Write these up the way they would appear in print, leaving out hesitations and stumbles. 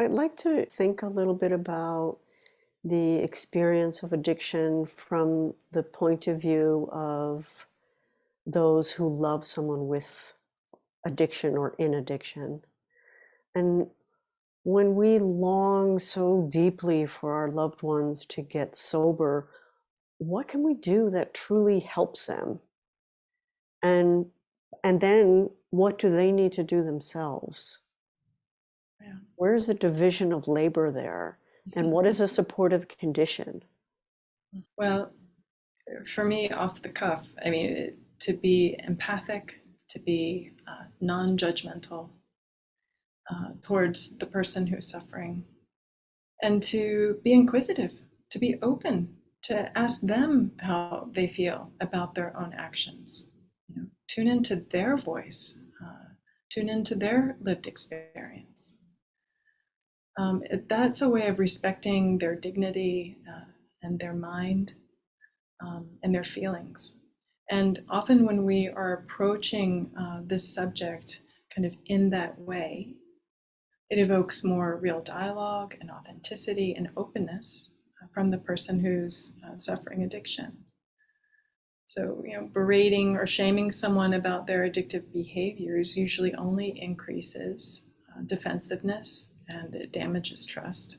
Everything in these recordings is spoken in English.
I'd like to think a little bit about the experience of addiction from the point of view of those who love someone with addiction or in addiction. And when we long so deeply for our loved ones to get sober, what can we do that truly helps them? And and then what do they need to do themselves? Yeah. Where's the division of labor there? And what is a supportive condition? Well, for me, off the cuff, I mean, to be empathic, to be non-judgmental towards the person who's suffering, and to be inquisitive, to be open, to ask them how they feel about their own actions. Tune into their voice, tune into their lived experience. That's a way of respecting their dignity and their mind and their feelings. And often when we are approaching this subject kind of in that way, it evokes more real dialogue and authenticity and openness from the person who's suffering addiction. So, berating or shaming someone about their addictive behaviors usually only increases defensiveness and it damages trust.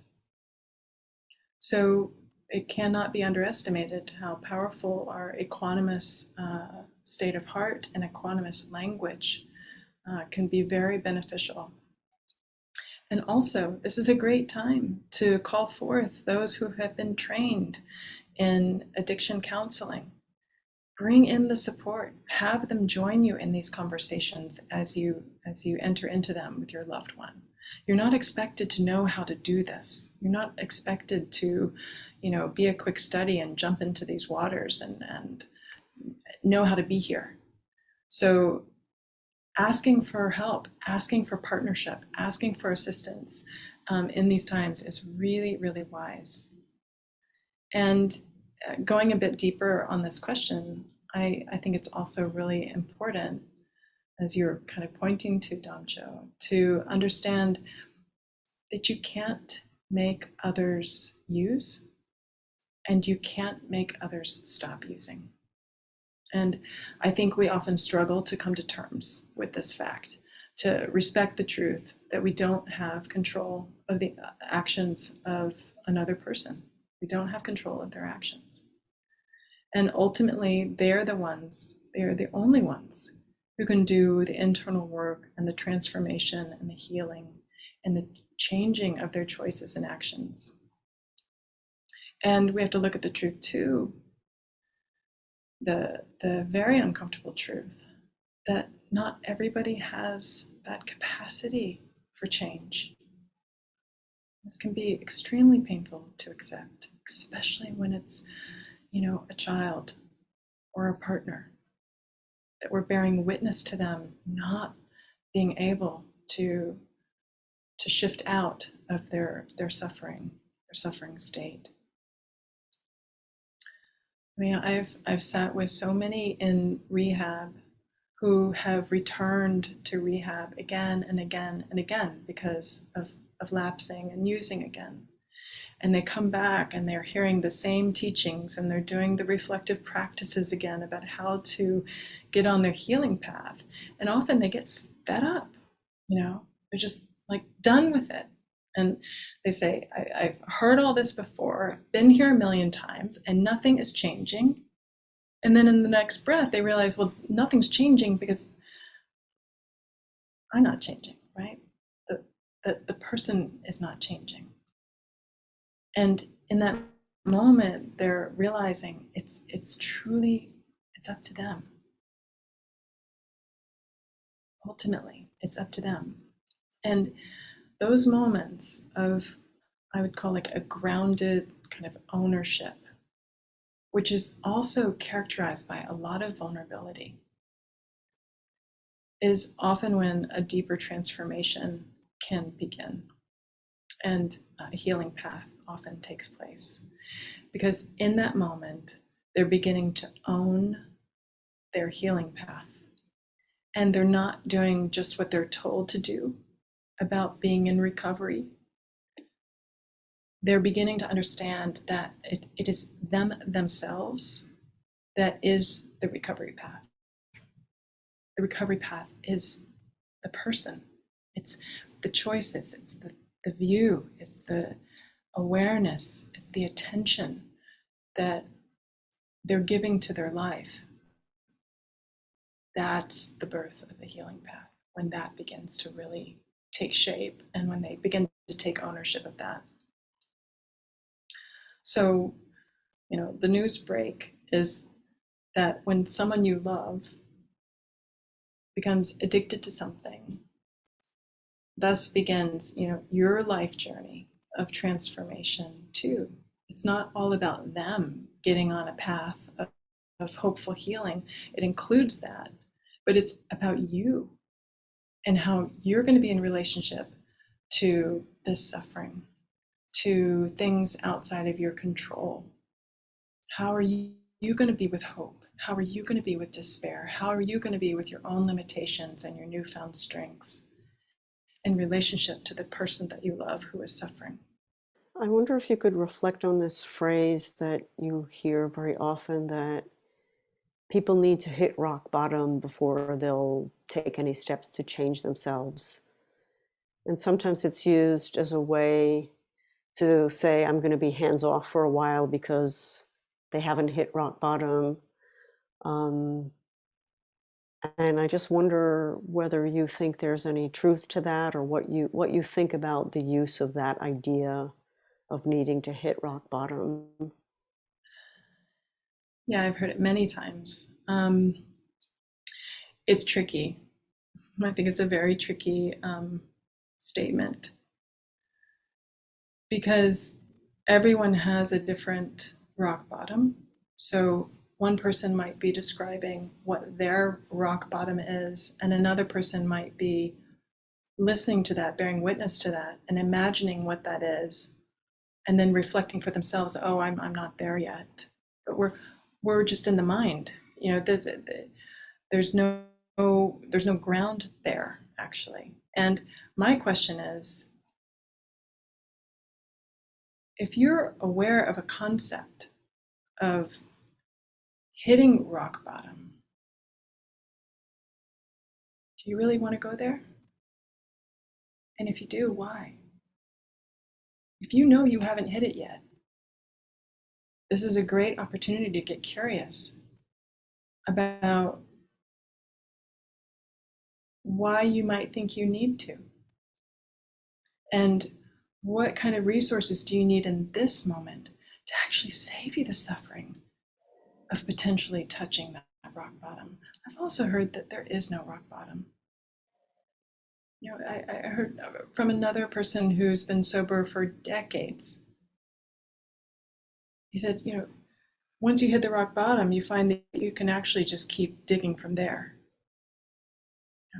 So, it cannot be underestimated how powerful our equanimous state of heart and equanimous language can be very beneficial. And also, this is a great time to call forth those who have been trained in addiction counseling. Bring in the support. Have them join you in these conversations as you enter into them with your loved one. You're not expected to know how to do this. You're not expected to, be a quick study and jump into these waters and know how to be here. So asking for help, asking for partnership, asking for assistance in these times is really, really wise. And going a bit deeper on this question, I think it's also really important, as you're kind of pointing to, Damcho, to understand that you can't make others use and you can't make others stop using. And I think we often struggle to come to terms with this fact, to respect the truth that we don't have control of the actions of another person. We don't have control of their actions. And ultimately, they are the only ones who can do the internal work and the transformation and the healing and the changing of their choices and actions. And we have to look at the truth too, the very uncomfortable truth that not everybody has that capacity for change. This can be extremely painful to accept, especially when it's, a child or a partner, that we're bearing witness to them not being able to shift out of their suffering state. I mean, I've sat with so many in rehab who have returned to rehab again and again and again because of lapsing and using again. And they come back and they're hearing the same teachings and they're doing the reflective practices again about how to get on their healing path. And often they get fed up, they're just like done with it. And they say, I've heard all this before, I've been here a million times, and nothing is changing. And then in the next breath, they realize, well, nothing's changing because I'm not changing, right? The person is not changing. And in that moment, they're realizing it's up to them. Ultimately, it's up to them. And those moments of, I would call like a grounded kind of ownership, which is also characterized by a lot of vulnerability, is often when a deeper transformation can begin and a healing path often takes place. Because in that moment, they're beginning to own their healing path. And they're not doing just what they're told to do about being in recovery. they're beginning to understand that it is themselves that is the recovery path. The recovery path is the person. It's the choices, it's the view, it's the awareness, it's the attention that they're giving to their life. That's the birth of the healing path, when that begins to really take shape and when they begin to take ownership of that. So, the news break is that when someone you love becomes addicted to something, thus begins, your life journey of transformation too. It's not all about them getting on a path of hopeful healing. It includes that, but it's about you and how you're going to be in relationship to this suffering, to things outside of your control. How are you going to be with hope? How are you going to be with despair? How are you going to be with your own limitations and your newfound strengths in relationship to the person that you love who is suffering? I wonder if you could reflect on this phrase that you hear very often, that people need to hit rock bottom before they'll take any steps to change themselves. And sometimes it's used as a way to say, I'm going to be hands off for a while because they haven't hit rock bottom. Um, and I just wonder whether you think there's any truth to that, or what you think about the use of that idea of needing to hit rock bottom. Yeah, I've heard it many times. It's tricky. I think it's a very tricky statement, because everyone has a different rock bottom. So one person might be describing what their rock bottom is, and another person might be listening to that, bearing witness to that, and imagining what that is, and then reflecting for themselves, oh, I'm not there yet. But we're just in the mind. There's no ground there, actually. And my question is, if you're aware of a concept of hitting rock bottom, do you really want to go there? And if you do, why? If you know you haven't hit it yet, this is a great opportunity to get curious about why you might think you need to. And what kind of resources do you need in this moment to actually save you the suffering of potentially touching that rock bottom? I've also heard that there is no rock bottom. I heard from another person who's been sober for decades. He said, once you hit the rock bottom, you find that you can actually just keep digging from there.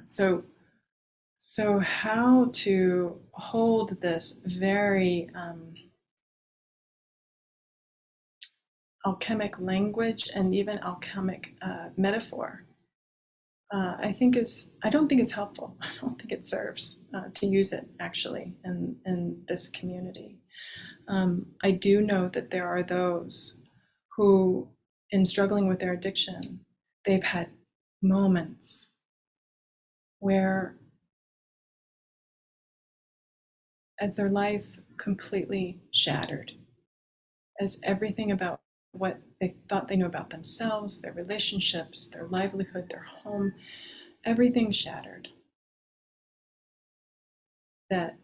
So how to hold this very alchemic language and even alchemic metaphor, I don't think it's helpful. I don't think it serves to use it actually in this community. I do know that there are those who, in struggling with their addiction, they've had moments where, as their life completely shattered, as everything about what they thought they knew about themselves, their relationships, their livelihood, their home, everything shattered, that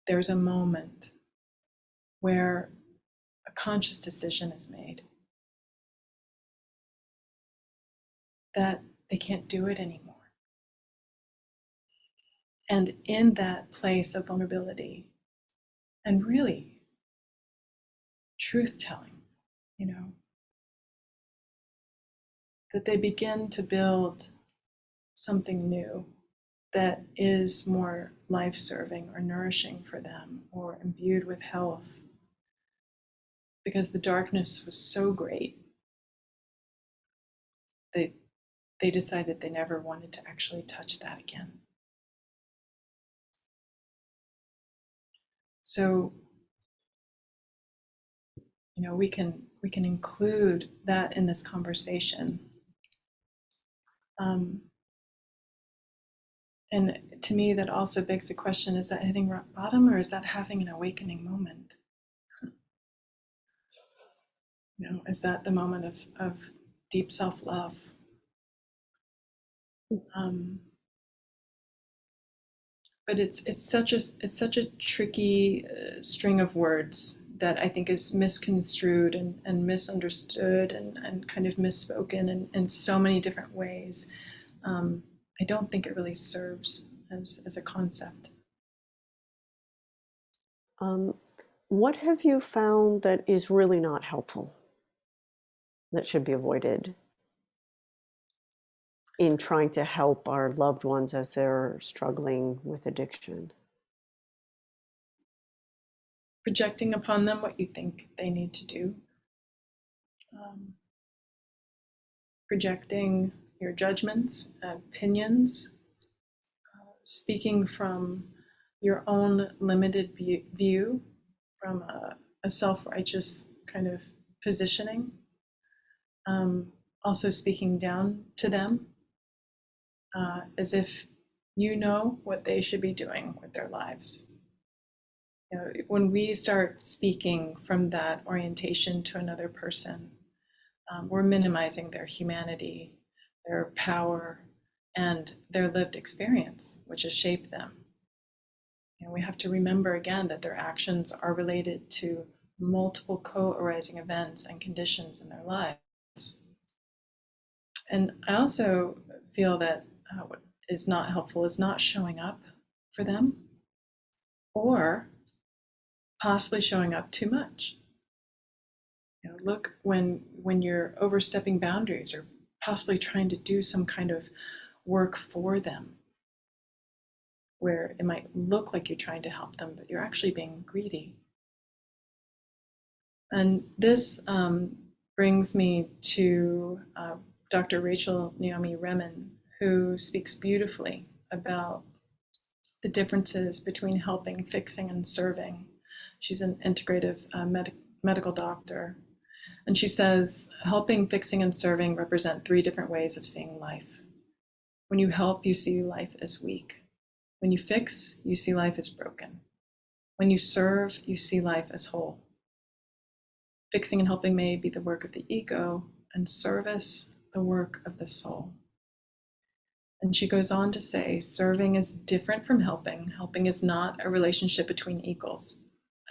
there's a moment where a conscious decision is made that they can't do it anymore. And in that place of vulnerability and really truth telling, that they begin to build something new that is more life-serving or nourishing for them or imbued with health, because the darkness was so great they decided they never wanted to actually touch that again. So we can include that in this conversation. And to me, that also begs the question, is that hitting rock bottom, or is that having an awakening moment? Is that the moment of deep self-love? But it's such a tricky string of words that I think is misconstrued and misunderstood and kind of misspoken in so many different ways. I don't think it really serves as a concept. What have you found that is really not helpful, that should be avoided in trying to help our loved ones as they're struggling with addiction? Projecting upon them what you think they need to do. Projecting your judgments, opinions, speaking from your own limited view, from a self-righteous kind of positioning. Also speaking down to them as if you know what they should be doing with their lives. When we start speaking from that orientation to another person, we're minimizing their humanity, their power, and their lived experience, which has shaped them. We have to remember again that their actions are related to multiple co-arising events and conditions in their lives. And I also feel that what is not helpful is not showing up for them, or possibly showing up too much. Look, when you're overstepping boundaries or possibly trying to do some kind of work for them, where it might look like you're trying to help them, but you're actually being greedy. And this brings me to Dr. Rachel Naomi Remen, who speaks beautifully about the differences between helping, fixing, and serving. She's an integrative medical doctor. And she says, helping, fixing, and serving represent 3 different ways of seeing life. When you help, you see life as weak. When you fix, you see life as broken. When you serve, you see life as whole. Fixing and helping may be the work of the ego, and service, the work of the soul. And she goes on to say, serving is different from helping. Helping is not a relationship between equals.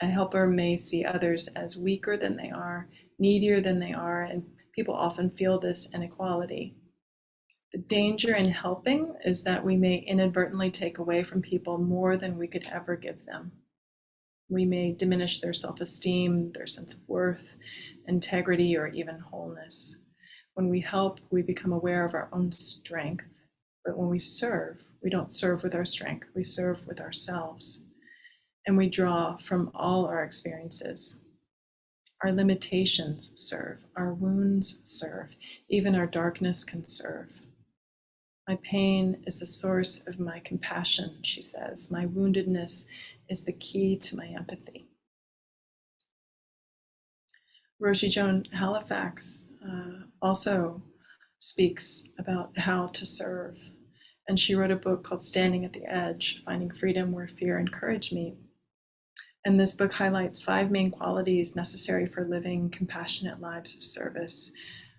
A helper may see others as weaker than they are, needier than they are, and people often feel this inequality. The danger in helping is that we may inadvertently take away from people more than we could ever give them. We may diminish their self-esteem, their sense of worth, integrity, or even wholeness. When we help, we become aware of our own strength. But when we serve, we don't serve with our strength, we serve with ourselves. And we draw from all our experiences. Our limitations serve, our wounds serve, even our darkness can serve. My pain is the source of my compassion, she says. My woundedness is the key to my empathy. Roshi Joan Halifax also speaks about how to serve. And she wrote a book called Standing at the Edge, Finding Freedom Where Fear and Courage Meet. And this book highlights 5 main qualities necessary for living compassionate lives of service,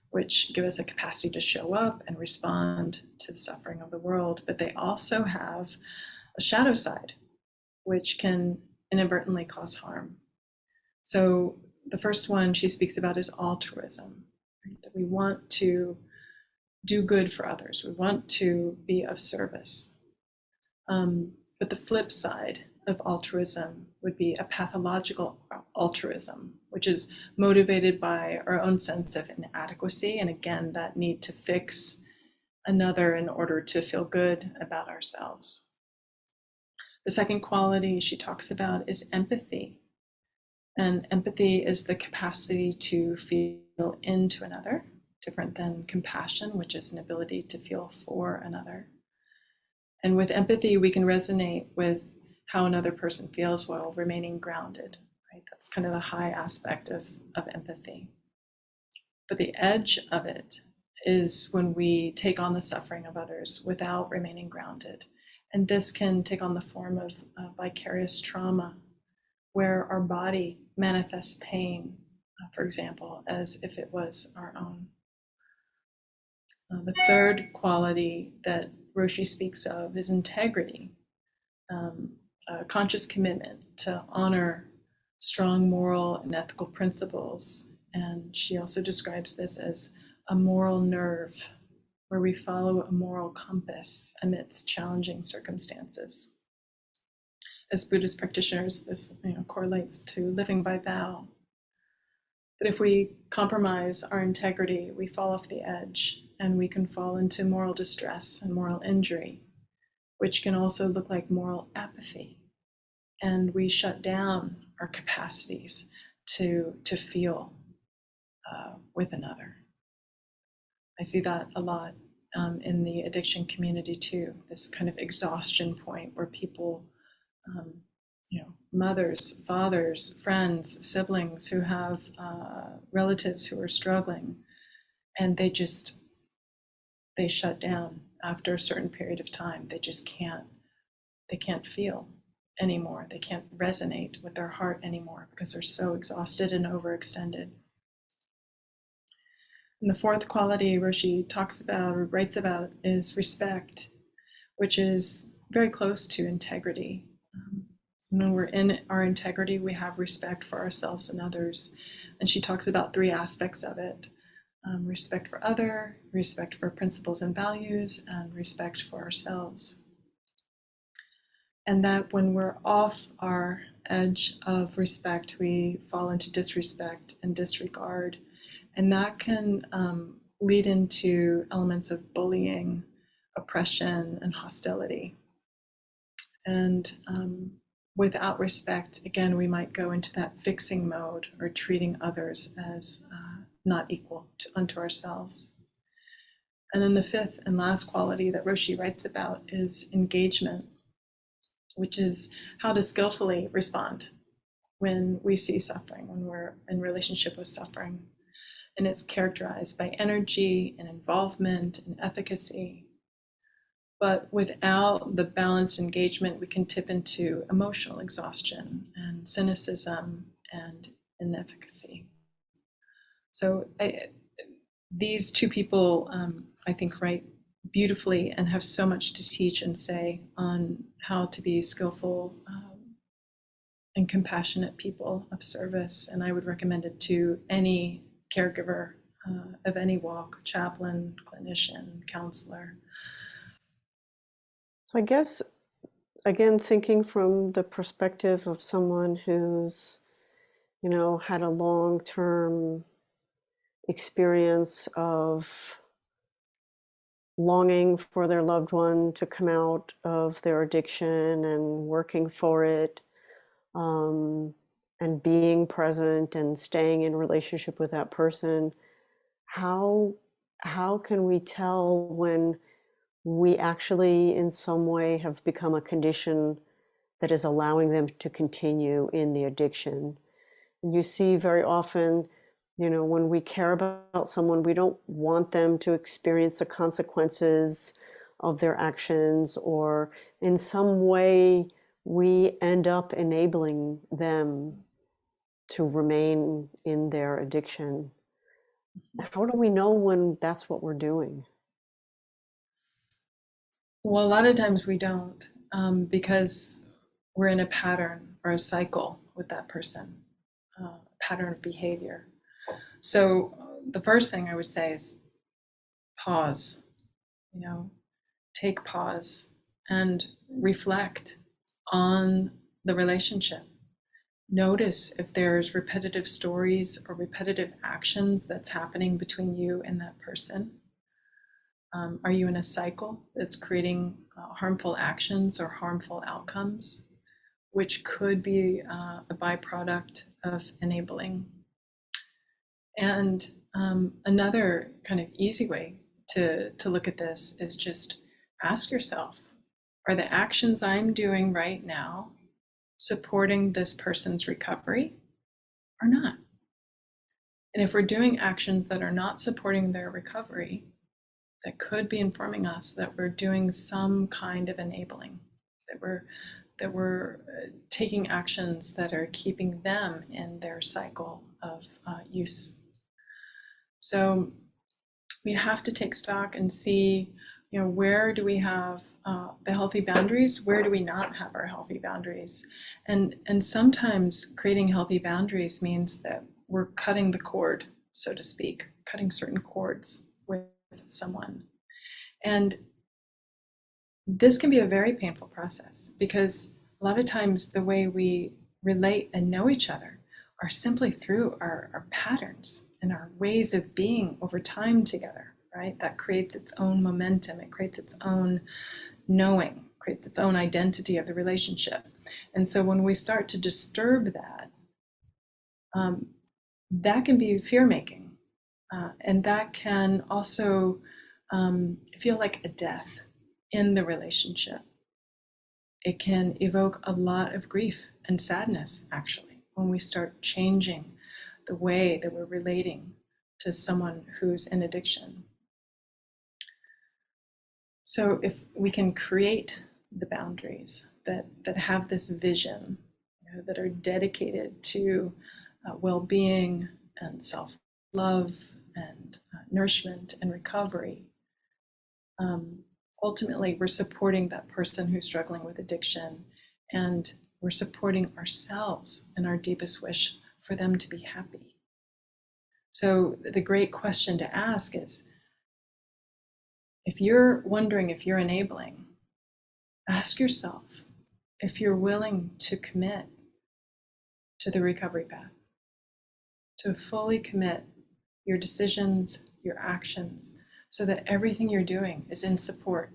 which give us a capacity to show up and respond to the suffering of the world. But they also have a shadow side, which can inadvertently cause harm. So the first one she speaks about is altruism. Right? That we want to do good for others. We want to be of service. But the flip side of altruism would be a pathological altruism, which is motivated by our own sense of inadequacy. And again, that need to fix another in order to feel good about ourselves. The second quality she talks about is empathy. And empathy is the capacity to feel into another, different than compassion, which is an ability to feel for another. And with empathy, we can resonate with how another person feels while remaining grounded. right? That's kind of the high aspect of empathy. But the edge of it is when we take on the suffering of others without remaining grounded. And this can take on the form of vicarious trauma, where our body manifests pain, for example, as if it was our own. The third quality that Roshi speaks of is integrity, a conscious commitment to honor strong moral and ethical principles. And she also describes this as a moral nerve, where we follow a moral compass amidst challenging circumstances. As Buddhist practitioners, this correlates to living by vow. But if we compromise our integrity, we fall off the edge, and we can fall into moral distress and moral injury, which can also look like moral apathy. And we shut down our capacities to feel with another. I see that a lot in the addiction community too, this kind of exhaustion point where people, mothers, fathers, friends, siblings who have relatives who are struggling, and they shut down after a certain period of time. They just can't feel anymore. They can't resonate with their heart anymore because they're so exhausted and overextended. And the fourth quality Roshi talks about or writes about is respect, which is very close to integrity. When we're in our integrity, we have respect for ourselves and others. And she talks about three aspects of it: respect for other, respect for principles and values, and respect for ourselves. And that when we're off our edge of respect, we fall into disrespect and disregard. And that can lead into elements of bullying, oppression, and hostility. And without respect, again, we might go into that fixing mode or treating others as not equal unto ourselves. And then the fifth and last quality that Roshi writes about is engagement, which is how to skillfully respond when we see suffering, when we're in relationship with suffering. And it's characterized by energy and involvement and efficacy. But without the balanced engagement, we can tip into emotional exhaustion and cynicism and inefficacy. So these two people, I think, write beautifully and have so much to teach and say on how to be skillful and compassionate people of service. And I would recommend it to any caregiver of any walk: chaplain, clinician, counselor. So I guess, again, thinking from the perspective of someone who's, had a long-term experience of longing for their loved one to come out of their addiction and working for it, and being present and staying in relationship with that person, how can we tell when we actually in some way have become a condition that is allowing them to continue in the addiction? And you see very often, when we care about someone, we don't want them to experience the consequences of their actions, or in some way we end up enabling them to remain in their addiction. How do we know when that's what we're doing? Well, a lot of times we don't, because we're in a pattern or a cycle with that person, a pattern of behavior. So the first thing I would say is pause, take pause and reflect on the relationship. Notice if there's repetitive stories or repetitive actions that's happening between you and that person. Are you in a cycle that's creating harmful actions or harmful outcomes, which could be a byproduct of enabling? And another kind of easy way to look at this is just ask yourself, are the actions I'm doing right now supporting this person's recovery or not. And if we're doing actions that are not supporting their recovery, that could be informing us that we're doing some kind of enabling, that we're taking actions that are keeping them in their cycle of use. So we have to take stock and see, where do we have the healthy boundaries? Where do we not have our healthy boundaries? And sometimes creating healthy boundaries means that we're cutting the cord, so to speak, cutting certain cords with someone. And this can be a very painful process because a lot of times the way we relate and know each other are simply through our patterns and our ways of being over time together, right? That creates its own momentum, it creates its own knowing, creates its own identity of the relationship. And so when we start to disturb that, that can be fear-making. And that can also feel like a death in the relationship. It can evoke a lot of grief and sadness, actually, when we start changing the way that we're relating to someone who's in addiction. So if we can create the boundaries that have this vision, that are dedicated to well-being and self-love and nourishment and recovery, ultimately we're supporting that person who's struggling with addiction, and we're supporting ourselves in our deepest wish for them to be happy. So the great question to ask is, if you're wondering if you're enabling, ask yourself if you're willing to commit to the recovery path, to fully commit your decisions, your actions, so that everything you're doing is in support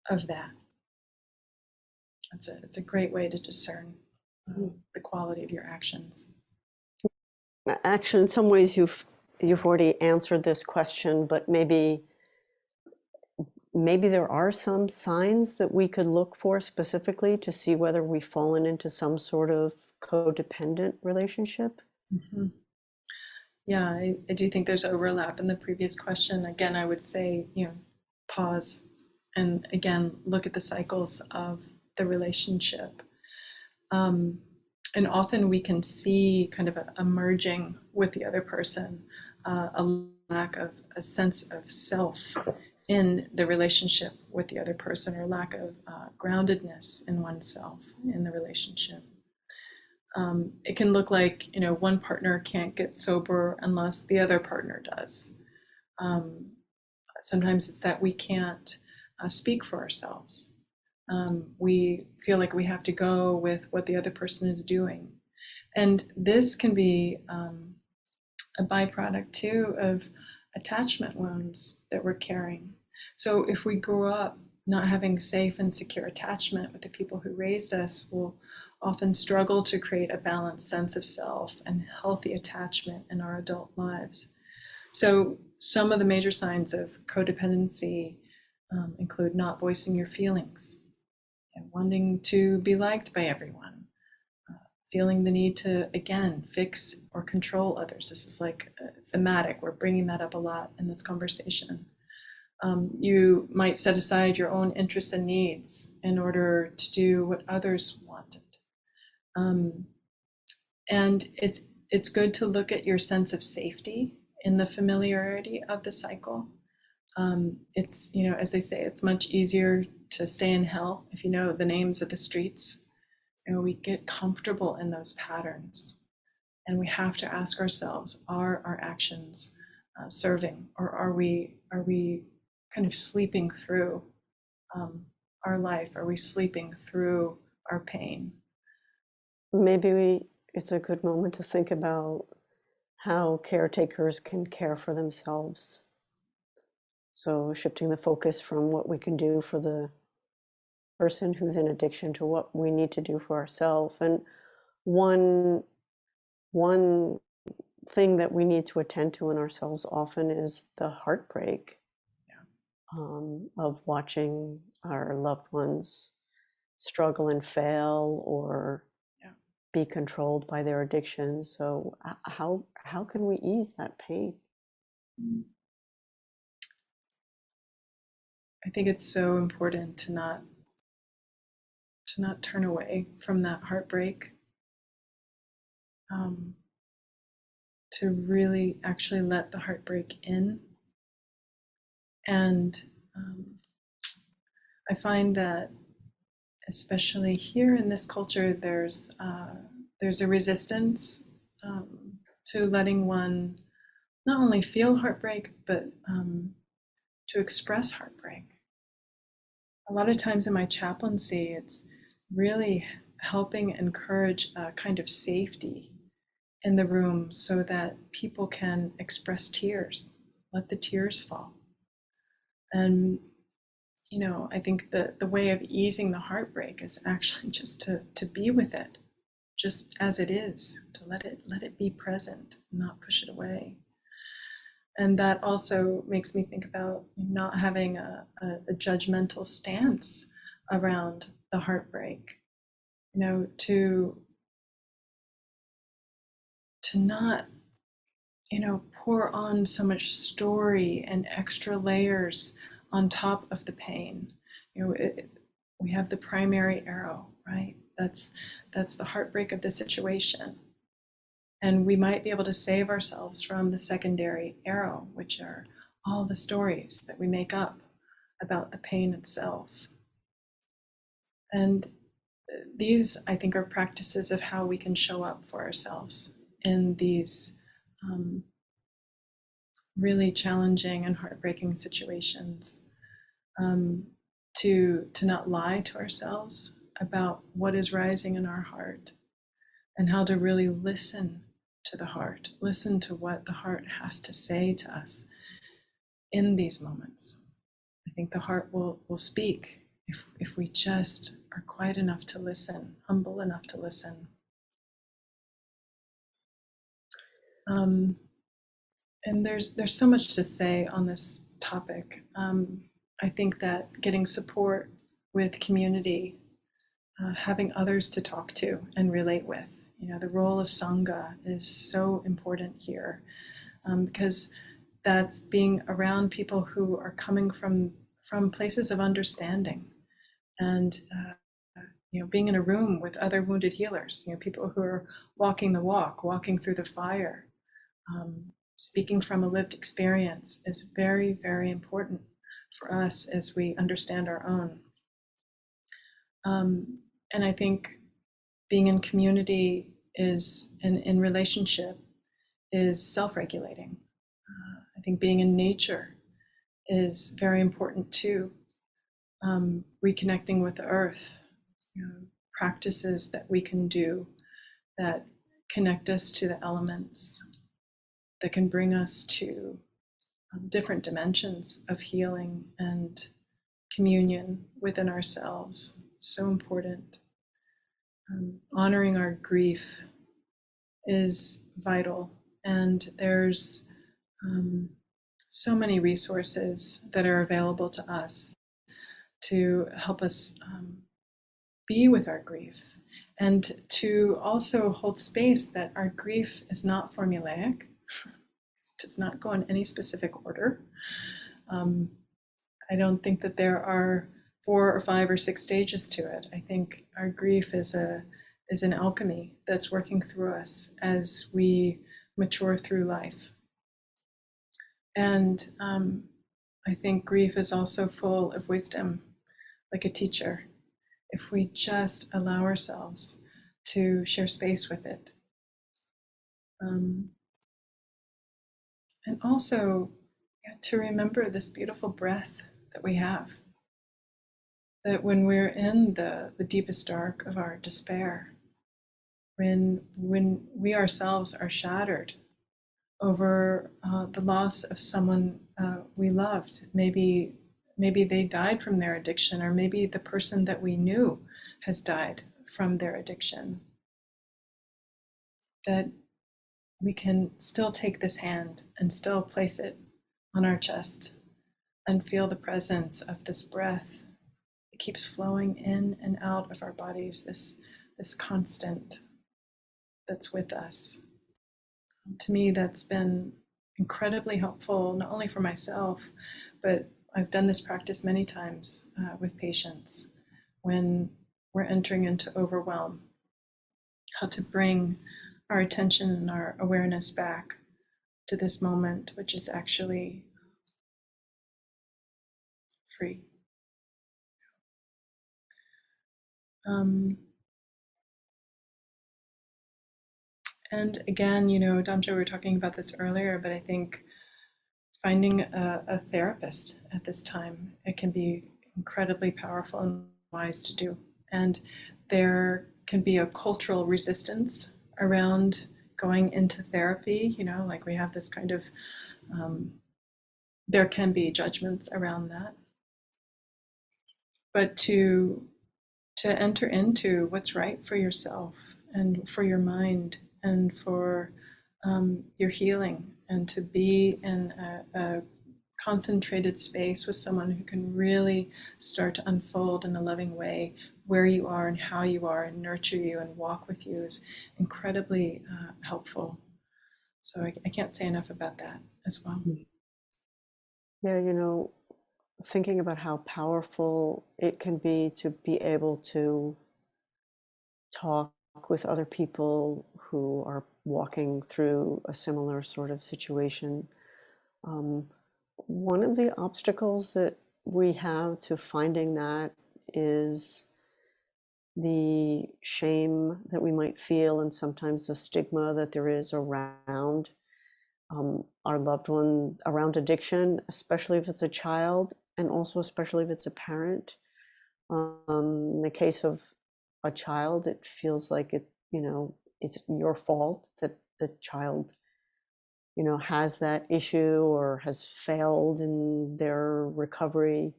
of that. It's a great way to discern the quality of your actions. Actually, in some ways, you've already answered this question, but maybe there are some signs that we could look for specifically to see whether we've fallen into some sort of codependent relationship. Mm-hmm. Yeah, I do think there's overlap in the previous question. Again, I would say, pause and again, look at the cycles of the relationship. And often we can see kind of a merging with the other person, a lack of a sense of self in the relationship with the other person, or lack of groundedness in oneself in the relationship. It can look like, one partner can't get sober unless the other partner does. Sometimes it's that we can't speak for ourselves. We feel like we have to go with what the other person is doing. And this can be a byproduct too of attachment wounds that we're carrying. So if we grew up not having safe and secure attachment with the people who raised us, we'll often struggle to create a balanced sense of self and healthy attachment in our adult lives. So some of the major signs of codependency include not voicing your feelings and wanting to be liked by everyone, feeling the need to, again, fix or control others. This is like thematic. We're bringing that up a lot in this conversation. You might set aside your own interests and needs in order to do what others wanted. And it's good to look at your sense of safety in the familiarity of the cycle. It's, as they say, it's much easier to stay in hell if you know the names of the streets. We get comfortable in those patterns, and we have to ask ourselves: are our actions serving, or are we kind of sleeping through our life? Are we sleeping through our pain? Maybe it's a good moment to think about how caretakers can care for themselves. So shifting the focus from what we can do for the person who's in addiction to what we need to do for ourselves. And one thing that we need to attend to in ourselves often is the heartbreak of watching our loved ones struggle and fail, or be controlled by their addiction. So how can we ease that pain? I think it's so important to not turn away from that heartbreak, to really actually let the heartbreak in. And I find that, especially here in this culture, there's a resistance to letting one not only feel heartbreak, but to express heartbreak. A lot of times in my chaplaincy, it's really helping encourage a kind of safety in the room so that people can express tears, let the tears fall. And, you know, I think the way of easing the heartbreak is actually just to be with it, just as it is, to let it be present, not push it away. And that also makes me think about not having a judgmental stance around the heartbreak, you know, to not, you know, pour on so much story and extra layers on top of the pain. You know, we have the primary arrow, right? That's the heartbreak of the situation. And we might be able to save ourselves from the secondary arrow, which are all the stories that we make up about the pain itself. And these, I think, are practices of how we can show up for ourselves in these really challenging and heartbreaking situations, to not lie to ourselves about what is rising in our heart, and how to really listen to the heart, listen to what the heart has to say to us in these moments. I think the heart will speak if we just are quiet enough to listen, humble enough to listen. And there's so much to say on this topic. I think that getting support with community, having others to talk to and relate with, you know, the role of Sangha is so important here, because that's being around people who are coming from places of understanding, and you know, being in a room with other wounded healers, you know, people who are walking the walk, walking through the fire, speaking from a lived experience is very, very important for us as we understand our own. And I think being in community is, in relationship, is self-regulating. I think being in nature is very important too. Reconnecting with the earth, you know, practices that we can do that connect us to the elements, that can bring us to different dimensions of healing and communion within ourselves. So important. Honoring our grief is vital, and there's so many resources that are available to us to help us be with our grief, and to also hold space that our grief is not formulaic. It does not go in any specific order. I don't think that there are 4 or 5 or 6 stages to it. I think our grief is an alchemy that's working through us as we mature through life. And I think grief is also full of wisdom, like a teacher, if we just allow ourselves to share space with it. And also, to remember this beautiful breath that we have. That when we're in the deepest dark of our despair, when we ourselves are shattered over the loss of someone we loved, maybe they died from their addiction, or maybe the person that we knew has died from their addiction, that we can still take this hand and still place it on our chest and feel the presence of this breath. It keeps flowing in and out of our bodies, this constant that's with us. To me, that's been incredibly helpful, not only for myself, but I've done this practice many times with patients when we're entering into overwhelm, how to bring our attention and our awareness back to this moment, which is actually free. And again, Damcho, we were talking about this earlier, but I think finding a therapist at this time, it can be incredibly powerful and wise to do. And there can be a cultural resistance around going into therapy, like we have this kind of, there can be judgments around that. But to enter into what's right for yourself and for your mind and for your healing, and to be in a concentrated space with someone who can really start to unfold in a loving way where you are and how you are and nurture you and walk with you is incredibly helpful. So I can't say enough about that as well. Yeah, thinking about how powerful it can be to be able to talk with other people who are walking through a similar sort of situation. One of the obstacles that we have to finding that is the shame that we might feel, and sometimes the stigma that there is around our loved one, around addiction, especially if it's a child, and also especially if it's a parent. In the case of a child, it feels like it's your fault that the child, has that issue or has failed in their recovery.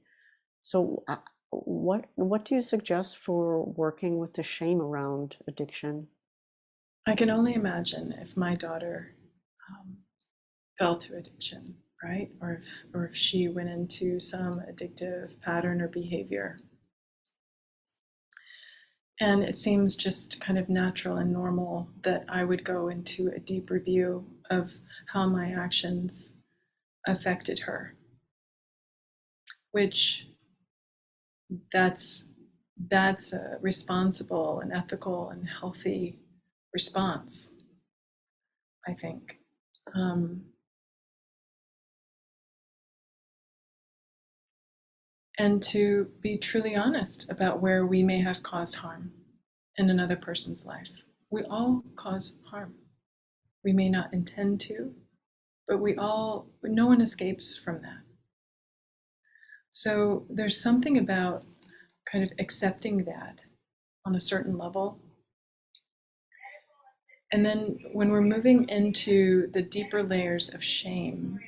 So, what do you suggest for working with the shame around addiction? I can only imagine if my daughter fell to addiction, right? Or if she went into some addictive pattern or behavior. And it seems just kind of natural and normal that I would go into a deep review of how my actions affected her, which that's a responsible and ethical and healthy response, I think. And to be truly honest about where we may have caused harm in another person's life. We all cause harm. We may not intend to, but no one escapes from that. So there's something about kind of accepting that on a certain level. And then when we're moving into the deeper layers of shame,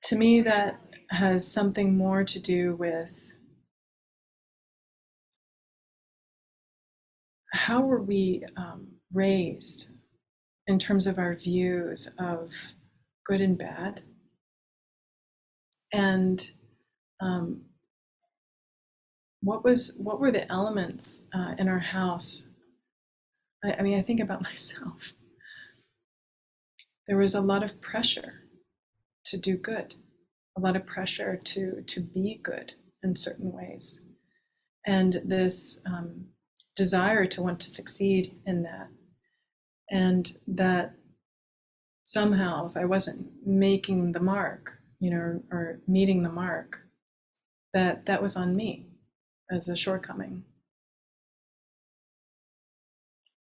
to me that has something more to do with how were we raised in terms of our views of good and bad, and what were the elements in our house? I mean, I think about myself. There was a lot of pressure to do good, a lot of pressure to be good in certain ways, and this desire to want to succeed in that, and that somehow if I wasn't making the mark, or meeting the mark, that was on me as a shortcoming.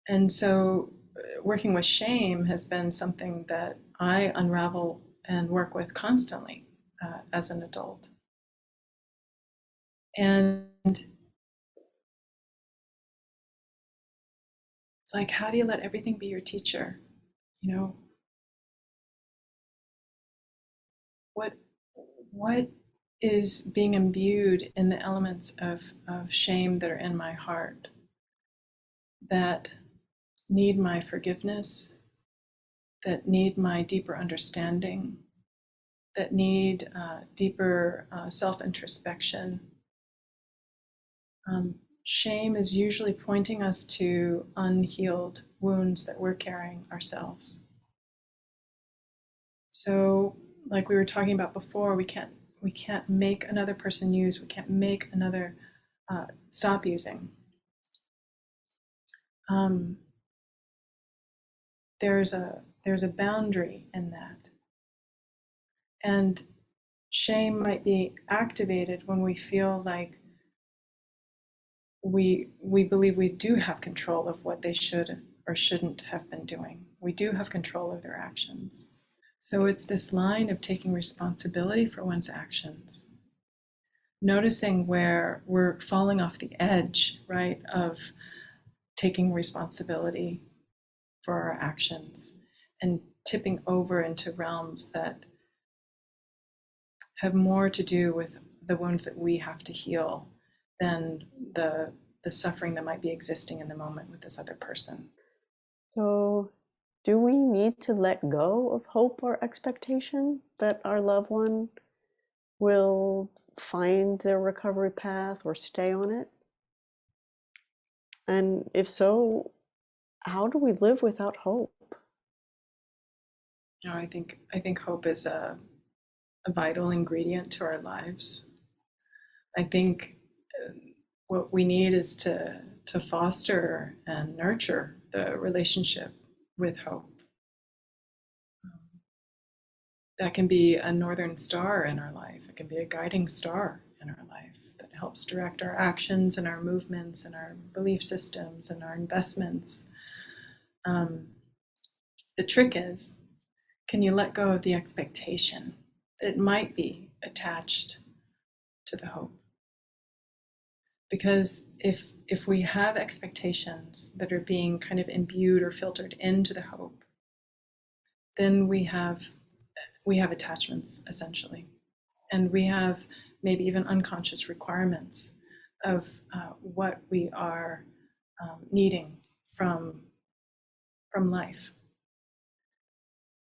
And so working with shame has been something that I unravel and work with constantly as an adult. And it's like, how do you let everything be your teacher? What is being imbued in the elements of shame that are in my heart that need my forgiveness, that need my deeper understanding, that need deeper self-introspection? shame is usually pointing us to unhealed wounds that we're carrying ourselves. So, like we were talking about before, we can't make another person use. We can't make another stop using. There's a boundary in that, and shame might be activated when we feel like we believe we do have control of what they should or shouldn't have been doing. We do have control of their actions. So it's this line of taking responsibility for one's actions, noticing where we're falling off the edge, right, of taking responsibility for our actions and tipping over into realms that have more to do with the wounds that we have to heal than the suffering that might be existing in the moment with this other person. So, do we need to let go of hope or expectation that our loved one will find their recovery path or stay on it? And if so, how do we live without hope? You know, I think hope is a vital ingredient to our lives. I think what we need is to foster and nurture the relationship with hope. That can be a northern star in our life. It can be a guiding star in our life that helps direct our actions and our movements and our belief systems and our investments. The trick is, can you let go of the expectation that might be attached to the hope? Because if we have expectations that are being kind of imbued or filtered into the hope, then we have attachments, essentially. And we have maybe even unconscious requirements of what we are needing from life.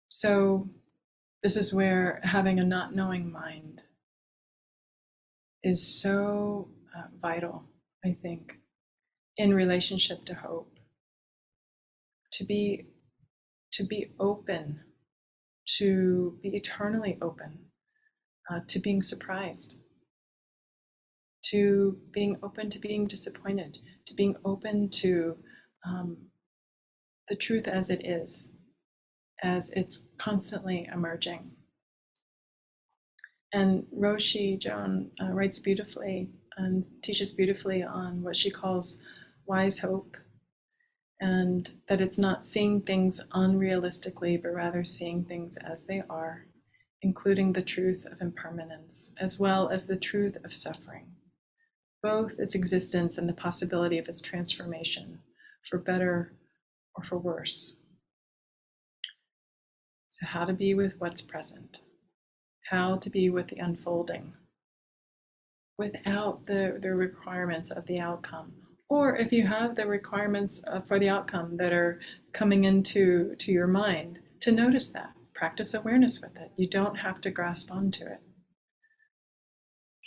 So this is where having a not knowing mind is so vital, I think, in relationship to hope. To be open, to be eternally open, to being surprised, to being open to being disappointed, to being open to the truth as it is, as it's constantly emerging. And Roshi Joan writes beautifully and teaches beautifully on what she calls wise hope, and that it's not seeing things unrealistically, but rather seeing things as they are, including the truth of impermanence, as well as the truth of suffering, both its existence and the possibility of its transformation, for better or for worse. So how to be with what's present, how to be with the unfolding, without the requirements of the outcome. Or if you have the requirements for the outcome that are coming into your mind, to notice that. Practice awareness with it. You don't have to grasp onto it.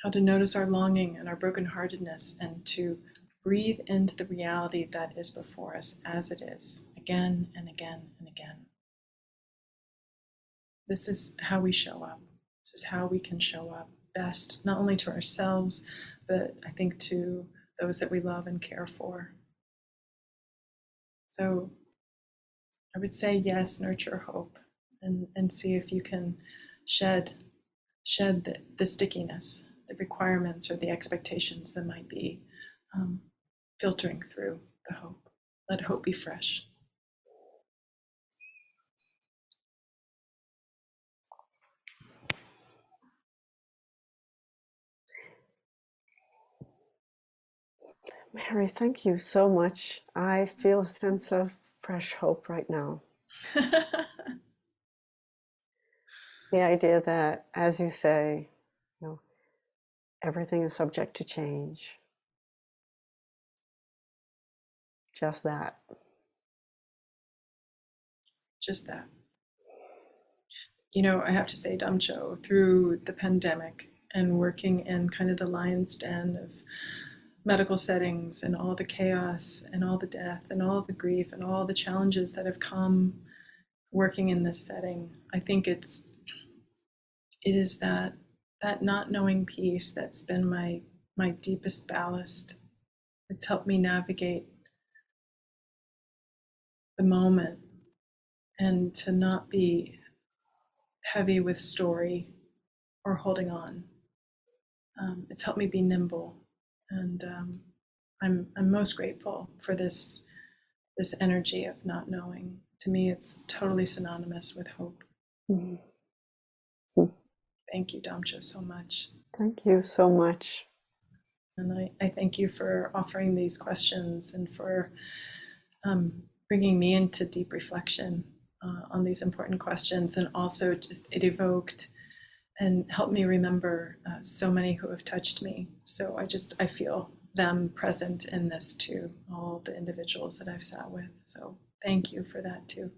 How to notice our longing and our brokenheartedness, and to breathe into the reality that is before us as it is, again and again and again. This is how we show up. This is how we can show up best, not only to ourselves, but I think to those that we love and care for. So I would say yes, nurture hope, and see if you can shed the stickiness, the requirements or the expectations that might be filtering through the hope. Let hope be fresh. Mary, thank you so much. I feel a sense of fresh hope right now. The idea that, as you say, everything is subject to change. Just that. Just that. You know, I have to say, Damcho, through the pandemic and working in kind of the lion's den medical settings and all the chaos and all the death and all the grief and all the challenges that have come working in this setting, I think it is that not knowing piece that's been my deepest ballast. It's helped me navigate the moment and to not be heavy with story or holding on. It's helped me be nimble, and I'm most grateful for this energy of not knowing. To me, it's totally synonymous with hope. Mhm. Thank you, Damcho, so much. Thank you so much. And I thank you for offering these questions and for bringing me into deep reflection on these important questions. And also just it evoked and helped me remember so many who have touched me. So I feel them present in this too, all the individuals that I've sat with. So thank you for that too.